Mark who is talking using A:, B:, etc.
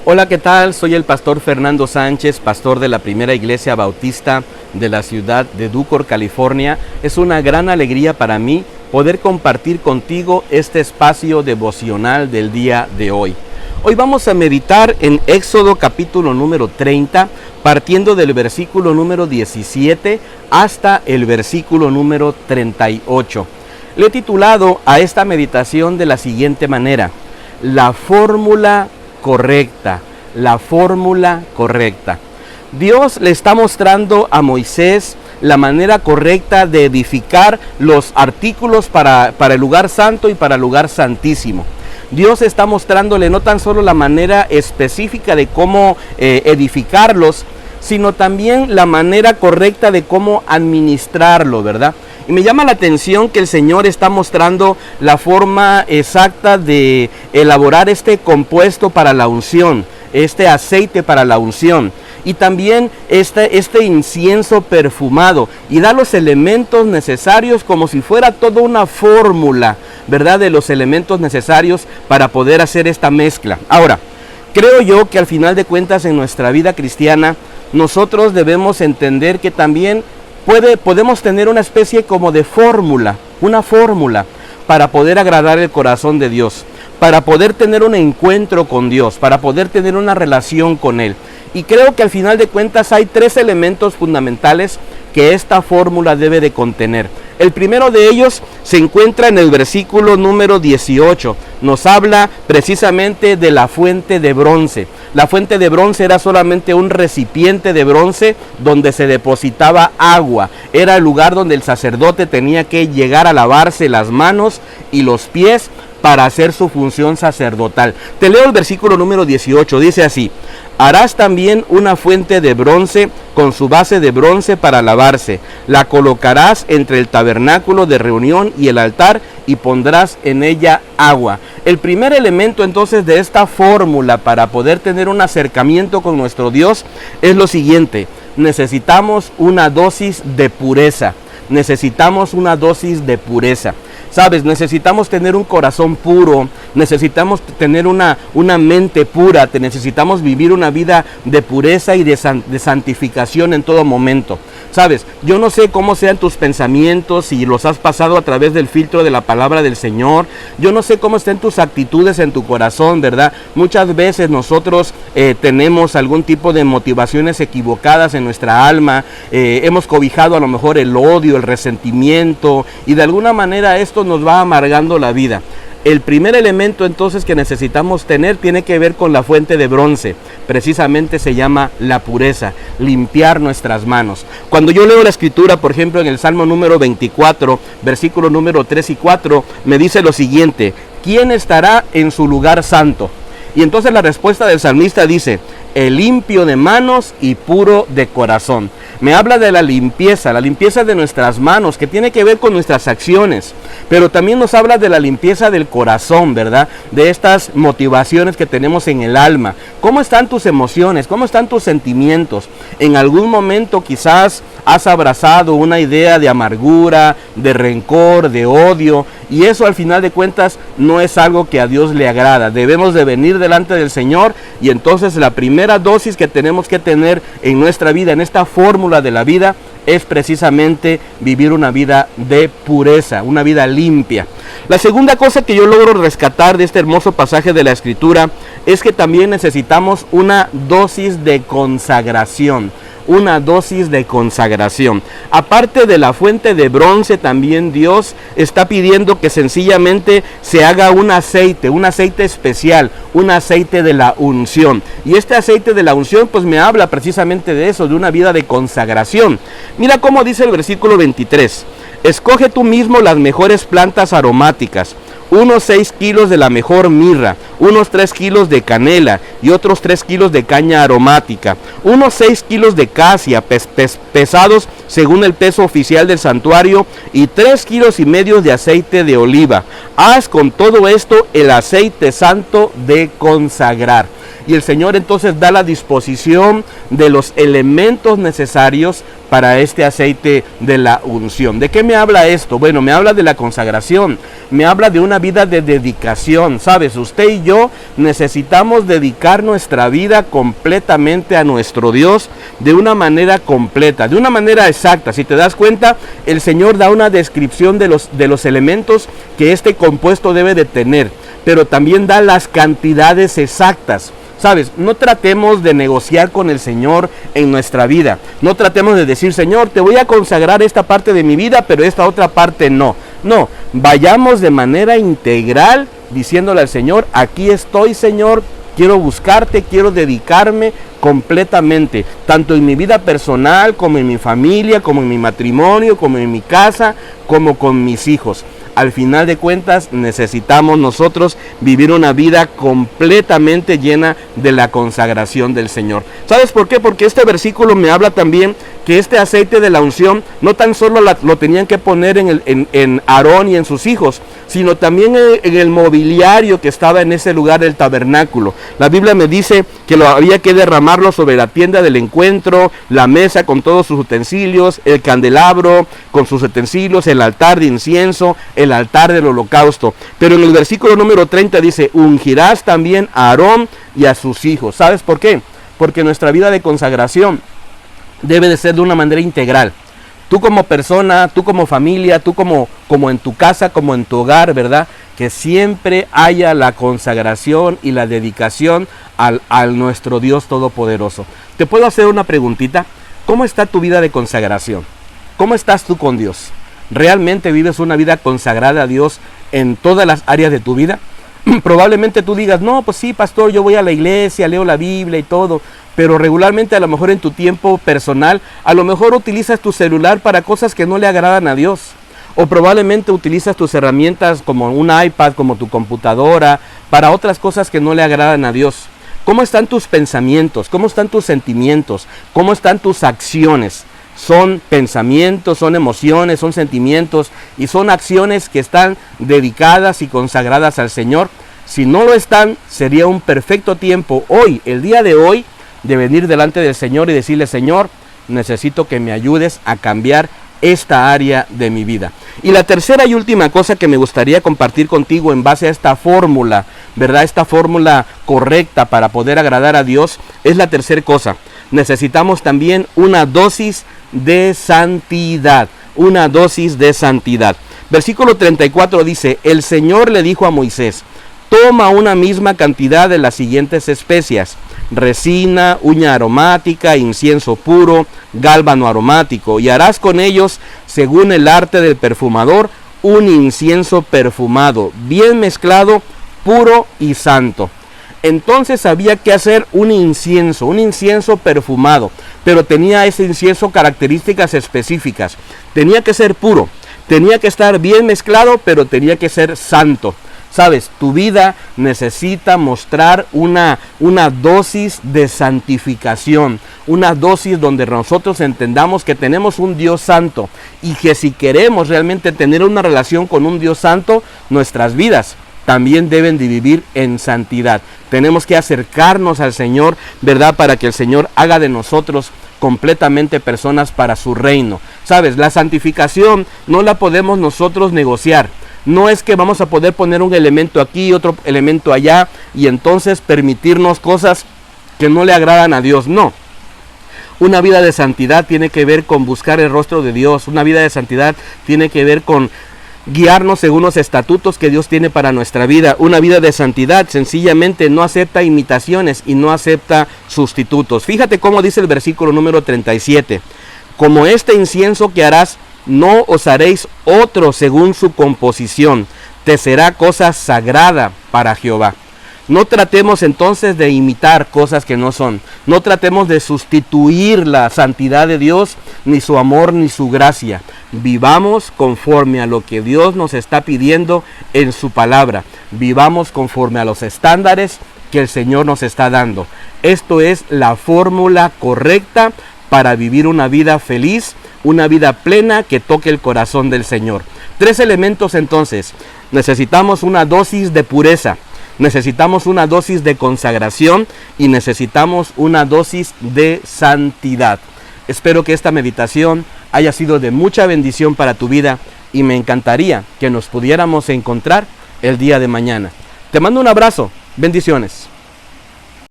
A: Hola, ¿qué tal? Soy el pastor Fernando Sánchez, pastor de la Primera Iglesia Bautista de la ciudad de Ducor, California. Es una gran alegría para mí poder compartir contigo este espacio devocional del día de hoy. Hoy vamos a meditar en Éxodo capítulo número 30, partiendo del versículo número 17 hasta el versículo número 38. Le he titulado a esta meditación de la siguiente manera: la fórmula correcta, la fórmula correcta. Dios le está mostrando a Moisés la manera correcta de edificar los artículos para el lugar santo y para el lugar santísimo. Dios está mostrándole no tan solo la manera específica de cómo edificarlos, sino también la manera correcta de cómo administrarlo, ¿verdad? Y me llama la atención que el Señor está mostrando la forma exacta de elaborar este compuesto para la unción, este aceite para la unción, y también este incienso perfumado, y da los elementos necesarios como si fuera toda una fórmula, ¿verdad?, de los elementos necesarios para poder hacer esta mezcla. Ahora, creo yo que al final de cuentas en nuestra vida cristiana, nosotros debemos entender que también podemos tener una especie como de fórmula, una fórmula para poder agradar el corazón de Dios, para poder tener un encuentro con Dios, para poder tener una relación con Él. Y creo que al final de cuentas hay tres elementos fundamentales que esta fórmula debe de contener. El primero de ellos se encuentra en el versículo número 18. Nos habla precisamente de la fuente de bronce. La fuente de bronce era solamente un recipiente de bronce donde se depositaba agua. Era el lugar donde el sacerdote tenía que llegar a lavarse las manos y los pies para hacer su función sacerdotal. Te leo el versículo número 18, dice así: harás también una fuente de bronce con su base de bronce para lavarse. La colocarás entre el tabernáculo de reunión y el altar y pondrás en ella agua. El primer elemento entonces de esta fórmula para poder tener un acercamiento con nuestro Dios es lo siguiente: necesitamos una dosis de pureza. Necesitamos una dosis de pureza. Sabes, necesitamos tener un corazón puro, necesitamos tener una mente pura, necesitamos vivir una vida de pureza y de santificación en todo momento. Sabes, yo no sé cómo sean tus pensamientos, si los has pasado a través del filtro de la palabra del Señor. Yo no sé cómo estén tus actitudes en tu corazón, ¿verdad? Muchas veces nosotros tenemos algún tipo de motivaciones equivocadas en nuestra alma. Hemos cobijado a lo mejor el odio, el resentimiento, y de alguna manera esto nos va amargando la vida. El primer elemento entonces que necesitamos tener tiene que ver con la fuente de bronce. Precisamente se llama la pureza, limpiar nuestras manos. Cuando yo leo la escritura, por ejemplo, en el Salmo número 24, versículo número 3 y 4, me dice lo siguiente: ¿quién estará en su lugar santo? Y entonces la respuesta del salmista dice: el limpio de manos y puro de corazón. Me habla de la limpieza de nuestras manos, que tiene que ver con nuestras acciones, pero también nos habla de la limpieza del corazón, ¿verdad? De estas motivaciones que tenemos en el alma. ¿Cómo están tus emociones? ¿Cómo están tus sentimientos? En algún momento quizás has abrazado una idea de amargura, de rencor, de odio, y eso al final de cuentas no es algo que a Dios le agrada. Debemos de venir delante del Señor, y entonces la primera dosis que tenemos que tener en nuestra vida, en esta fórmula de la vida, es precisamente vivir una vida de pureza, una vida limpia. La segunda cosa que yo logro rescatar de este hermoso pasaje de la Escritura es que también necesitamos una dosis de consagración. Una dosis de consagración. Aparte de la fuente de bronce, también Dios está pidiendo que sencillamente se haga un aceite especial, un aceite de la unción. Y este aceite de la unción pues me habla precisamente de eso, de una vida de consagración. Mira cómo dice el versículo 23: escoge tú mismo las mejores plantas aromáticas, unos 6 kilos de la mejor mirra, unos 3 kilos de canela y otros 3 kilos de caña aromática, unos 6 kilos de casia pesados según el peso oficial del santuario, y 3 kilos y medio de aceite de oliva. Haz con todo esto el aceite santo de consagrar. Y el Señor entonces da la disposición de los elementos necesarios para este aceite de la unción. ¿De qué me habla esto? Bueno, me habla de la consagración, me habla de una vida de dedicación. ¿Sabes? Usted y yo necesitamos dedicar nuestra vida completamente a nuestro Dios de una manera completa, de una manera exacta. Si te das cuenta, el Señor da una descripción de los elementos que este compuesto debe de tener, pero también da las cantidades exactas. ¿Sabes? No tratemos de negociar con el Señor en nuestra vida. No tratemos de decir, Señor, te voy a consagrar esta parte de mi vida, pero esta otra parte no. No, vayamos de manera integral diciéndole al Señor, aquí estoy, Señor, quiero buscarte, quiero dedicarme completamente, tanto en mi vida personal, como en mi familia, como en mi matrimonio, como en mi casa, como con mis hijos. Al final de cuentas, necesitamos nosotros vivir una vida completamente llena de la consagración del Señor. ¿Sabes por qué? Porque este versículo me habla también que este aceite de la unción no tan solo lo tenían que poner en Aarón y en sus hijos, sino también en el mobiliario que estaba en ese lugar del tabernáculo. La Biblia me dice que había que derramarlo sobre la tienda del encuentro, la mesa con todos sus utensilios, el candelabro con sus utensilios, el altar de incienso, el altar del holocausto. Pero en el versículo número 30 dice, ungirás también a Aarón y a sus hijos. ¿Sabes por qué? Porque nuestra vida de consagración debe de ser de una manera integral. Tú como persona, tú como familia, tú como en tu casa, como en tu hogar, ¿verdad? Que siempre haya la consagración y la dedicación al nuestro Dios Todopoderoso. ¿Te puedo hacer una preguntita? ¿Cómo está tu vida de consagración? ¿Cómo estás tú con Dios? ¿Realmente vives una vida consagrada a Dios en todas las áreas de tu vida? Probablemente tú digas, no, pues sí, pastor, yo voy a la iglesia, leo la Biblia y todo, pero regularmente a lo mejor en tu tiempo personal, a lo mejor utilizas tu celular para cosas que no le agradan a Dios, o probablemente utilizas tus herramientas como un iPad, como tu computadora, para otras cosas que no le agradan a Dios. ¿Cómo están tus pensamientos? ¿Cómo están tus sentimientos? ¿Cómo están tus acciones? Son pensamientos, son emociones, son sentimientos y son acciones que están dedicadas y consagradas al Señor. Si no lo están, sería un perfecto tiempo hoy, el día de hoy, de venir delante del Señor y decirle, Señor, necesito que me ayudes a cambiar esta área de mi vida. Y la tercera y última cosa que me gustaría compartir contigo en base a esta fórmula, ¿verdad? Esta fórmula correcta para poder agradar a Dios, es la tercera cosa. Necesitamos también una dosis de santidad, una dosis de santidad. Versículo 34 dice, el Señor le dijo a Moisés, toma una misma cantidad de las siguientes especias, resina, uña aromática, incienso puro, gálbano aromático, y harás con ellos, según el arte del perfumador, un incienso perfumado, bien mezclado, puro y santo. Entonces había que hacer un incienso perfumado, pero tenía ese incienso características específicas. Tenía que ser puro, tenía que estar bien mezclado, pero tenía que ser santo. Sabes, tu vida necesita mostrar una dosis de santificación, una dosis donde nosotros entendamos que tenemos un Dios santo y que si queremos realmente tener una relación con un Dios santo, nuestras vidas también deben de vivir en santidad. Tenemos que acercarnos al Señor, ¿verdad? Para que el Señor haga de nosotros completamente personas para su reino. ¿Sabes? La santificación no la podemos nosotros negociar. No es que vamos a poder poner un elemento aquí, otro elemento allá, y entonces permitirnos cosas que no le agradan a Dios. No. Una vida de santidad tiene que ver con buscar el rostro de Dios. Una vida de santidad tiene que ver con guiarnos según los estatutos que Dios tiene para nuestra vida. Una vida de santidad sencillamente no acepta imitaciones y no acepta sustitutos. Fíjate cómo dice el versículo número 37. Como este incienso que harás, no os haréis otro según su composición. Te será cosa sagrada para Jehová. No tratemos entonces de imitar cosas que no son. No tratemos de sustituir la santidad de Dios, ni su amor, ni su gracia. Vivamos conforme a lo que Dios nos está pidiendo en su palabra. Vivamos conforme a los estándares que el Señor nos está dando. Esto es la fórmula correcta para vivir una vida feliz, una vida plena que toque el corazón del Señor. 3 elementos entonces. Necesitamos una dosis de pureza. Necesitamos una dosis de consagración y necesitamos una dosis de santidad. Espero que esta meditación haya sido de mucha bendición para tu vida y me encantaría que nos pudiéramos encontrar el día de mañana. Te mando un abrazo. Bendiciones.